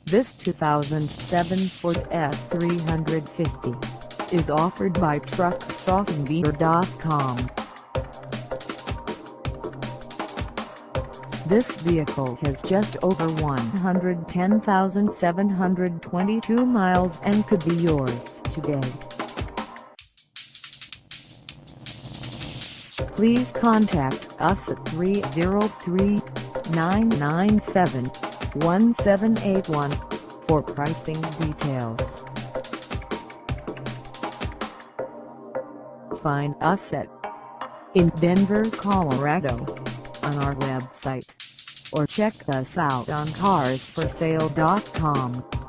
This 2007 Ford F350 is offered by TruckSoftware.com. This vehicle has just over 110,722 miles and could be yours today. Please contact us at 303-997-1781 for pricing details. Find us in Denver, Colorado on our website, or check us out on carsforsale.com.